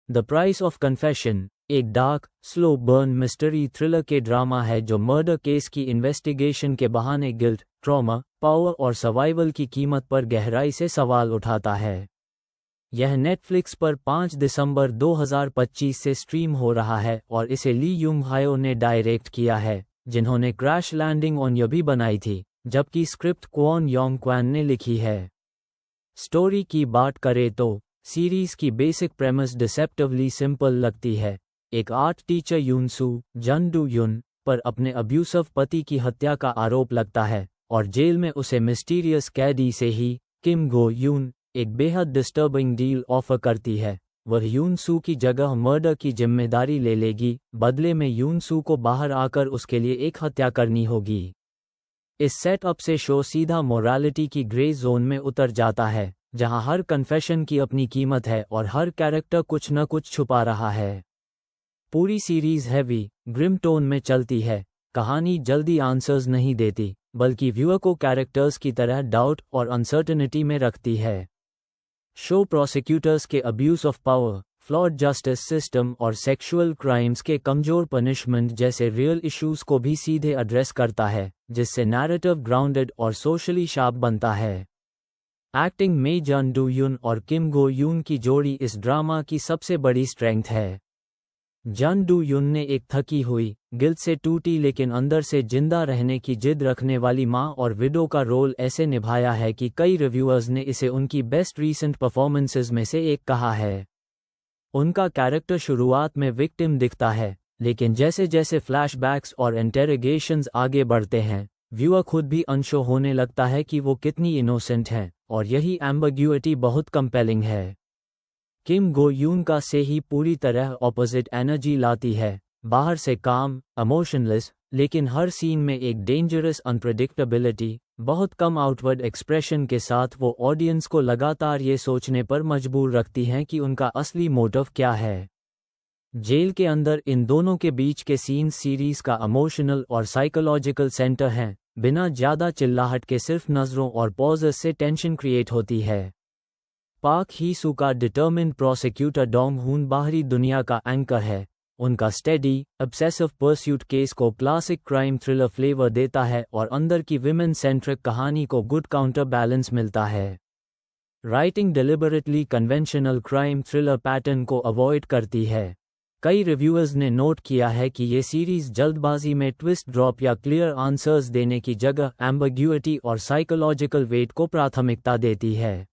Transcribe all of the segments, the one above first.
The price of confession एक dark, slow burn mystery thriller के drama है जो मर्डर केस की इन्वेस्टिगेशन के बहाने गिल्ट, ट्रॉमा, पावर और सर्वाइवल की कीमत पर गहराई से सवाल उठाता है। यह नेटफ्लिक्स पर 5 दिसंबर 2025 से स्ट्रीम हो रहा है और इसे ली यूंग हायो ने डायरेक्ट किया है, जिन्होंने क्रैश लैंडिंग ऑन यू भी बनाई थी, जबकि स्क्रिप्ट क्वॉन योंग क्वान ने लिखी है। स्टोरी की बात करें तो सीरीज की बेसिक प्रेमिस डिसेप्टिवली सिंपल लगती है। एक आर्ट टीचर यूनसू जन डू युन पर अपने अब्यूसिव पति की हत्या का आरोप लगता है और जेल में उसे मिस्टीरियस कैदी से ही किम गो यून एक बेहद डिस्टर्बिंग डील ऑफर करती है। वह यूनसू की जगह मर्डर की जिम्मेदारी ले लेगी, बदले में यूनसू को बाहर आकर उसके लिए एक हत्या करनी होगी। इस सेटअप से शो सीधा मोरालिटी की ग्रे जोन में उतर जाता है, जहां हर कन्फेशन की अपनी कीमत है और हर कैरेक्टर कुछ न कुछ छुपा रहा है। पूरी सीरीज हैवी, ग्रिम टोन में चलती है। कहानी जल्दी आंसर्स नहीं देती, बल्कि व्यूअर को कैरेक्टर्स की तरह डाउट और अनसर्टेनिटी में रखती है। शो प्रोसिक्यूटर्स के abuse of power, flawed justice system और सेक्सुअल क्राइम्स के कमजोर पनिशमेंट जैसे रियल इश्यूज को भी सीधे एड्रेस करता है, जिससे नैरेटिव ग्राउंडेड और सोशली शार्प बनता है। एक्टिंग में जन डू युन और किम गो यून की जोड़ी इस ड्रामा की सबसे बड़ी स्ट्रेंथ है। जन डू युन ने एक थकी हुई, गिल्ट से टूटी लेकिन अंदर से जिंदा रहने की जिद रखने वाली मां और विडो का रोल ऐसे निभाया है कि कई रिव्यूअर्स ने इसे उनकी बेस्ट रीसेंट परफॉर्मेंसेस में से एक कहा है। उनका कैरेक्टर शुरुआत में विक्टिम दिखता है, लेकिन जैसे जैसे फ्लैशबैक्स और इंटेरोगेशंस आगे बढ़ते हैं, व्यूअर खुद भी अनश्योर होने लगता है कि वो कितनी इनोसेंट हैं, और यही एम्बिग्युइटी बहुत कंपेलिंग है। किम गो यून का से ही पूरी तरह ऑपोजिट एनर्जी लाती है, बाहर से काम, इमोशनलेस, लेकिन हर सीन में एक डेंजरस अनप्रेडिक्टेबिलिटी, बहुत कम आउटवर्ड एक्सप्रेशन के साथ वो ऑडियंस को लगातार ये सोचने पर मजबूर रखती हैं कि उनका असली मोटिव क्या है। जेल के अंदर इन दोनों के बीच के सीन्स सीरीज का इमोशनल और साइकोलॉजिकल सेंटर हैं, बिना ज़्यादा चिल्लाहट के सिर्फ नज़रों और पॉजेस से टेंशन क्रिएट होती है। पाक ही सू का डिटर्मिन्ड प्रोसिक्यूटर डोंग हुन बाहरी दुनिया का एंकर है। उनका स्टेडी, ऑब्सेसिव परस्यूट केस को क्लासिक क्राइम थ्रिलर फ्लेवर देता है और अंदर की विमेन सेंट्रिक कहानी को गुड काउंटर बैलेंस मिलता है। Writing deliberately conventional crime thriller pattern को अवॉइड करती है। कई रिव्यूअर्स ने नोट किया है कि ये सीरीज जल्दबाजी में ट्विस्ट ड्रॉप या क्लियर आंसर्स देने की जगह एम्बिग्युइटी और साइकोलॉजिकल वेट को प्राथमिकता देती है।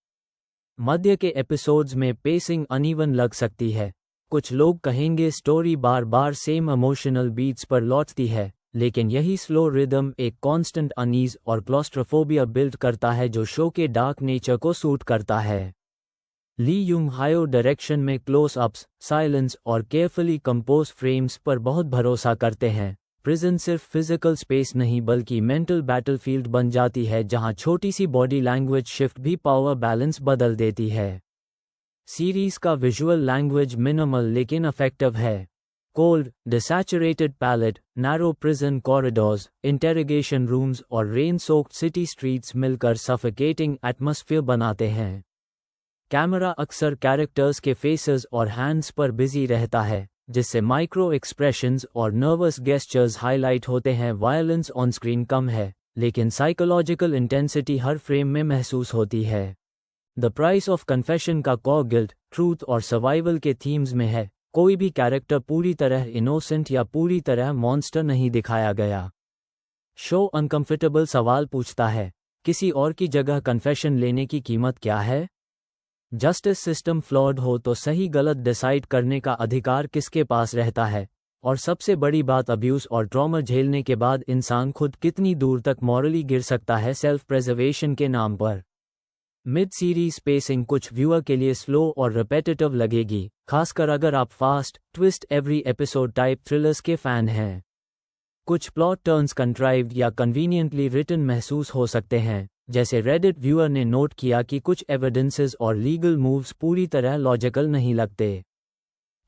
मध्य के एपिसोड्स में पेसिंग अनइवन लग सकती है। कुछ लोग कहेंगे स्टोरी बार बार सेम इमोशनल बीट्स पर लौटती है, लेकिन यही स्लो रिदम एक कांस्टेंट अनईज और क्लॉस्ट्रोफोबिया बिल्ड करता है जो शो के डार्क नेचर को सूट करता है। ली यूंग हायो डायरेक्शन में क्लोज अप्स, साइलेंस और केयरफुली कंपोज फ्रेम्स पर बहुत भरोसा करते हैं। प्रिजन सिर्फ फिजिकल स्पेस नहीं बल्कि मेंटल बैटलफील्ड बन जाती है, जहां छोटी सी बॉडी लैंग्वेज शिफ्ट भी पावर बैलेंस बदल देती है। सीरीज का विजुअल लैंग्वेज मिनिमल लेकिन इफेक्टिव है। Cold, desaturated palette, narrow prison corridors, interrogation rooms और रेन सोक्ड सिटी स्ट्रीट्स मिलकर सफोकेटिंग एटमॉस्फेयर बनाते हैं। कैमरा अक्सर कैरेक्टर्स के फेसेस और हैंड्स पर बिजी रहता है, जिससे माइक्रो एक्सप्रेशंस और नर्वस गेस्चर्स हाईलाइट होते हैं। वायलेंस ऑन स्क्रीन कम है, लेकिन साइकोलॉजिकल इंटेंसिटी हर फ्रेम में महसूस होती है। द प्राइस ऑफ कन्फेशन का कॉर गिल्ट, ट्रूथ और सर्वाइवल के थीम्स में है। कोई भी कैरेक्टर पूरी तरह इनोसेंट या पूरी तरह मॉन्स्टर नहीं दिखाया गया। शो अनकंफर्टेबल सवाल पूछता है, किसी और की जगह कन्फेशन लेने की कीमत क्या है? जस्टिस सिस्टम फ्लॉड हो तो सही गलत डिसाइड करने का अधिकार किसके पास रहता है? और सबसे बड़ी बात, अब्यूज और ट्रॉमा झेलने के बाद इंसान खुद कितनी दूर तक मॉरली गिर सकता है सेल्फ प्रेजर्वेशन के नाम पर। मिड सीरीज पेसिंग कुछ व्यूअर के लिए स्लो और रिपेटिटिव लगेगी, खासकर अगर आप fast, twist every episode type thrillers के फैन हैं। कुछ प्लॉट टर्न्स कंट्राइव्ड या कन्वीनियंटली रिटन महसूस हो सकते हैं, जैसे रेडिट व्यूअर ने नोट किया कि कुछ एविडेंसेस और लीगल मूव्स पूरी तरह लॉजिकल नहीं लगते।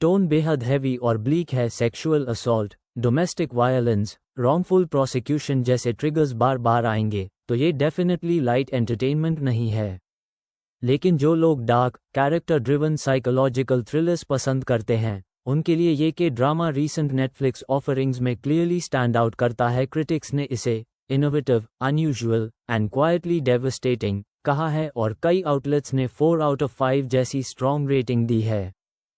टोन बेहद हैवी और ब्लीक है। Sexual assault, domestic violence, wrongful prosecution जैसे ट्रिगर्स बार बार आएंगे, तो ये डेफिनेटली लाइट एंटरटेनमेंट नहीं है। लेकिन जो लोग dark, character driven psychological thrillers पसंद करते हैं, उनके लिए ये के ड्रामा रीसेंट नेटफ्लिक्स ऑफरिंग्स में क्लियरली स्टैंड आउट करता है। क्रिटिक्स ने इसे innovative, unusual and quietly devastating कहा है और कई आउटलेट्स ने 4 आउट ऑफ 5 जैसी स्ट्रॉन्ग रेटिंग दी है।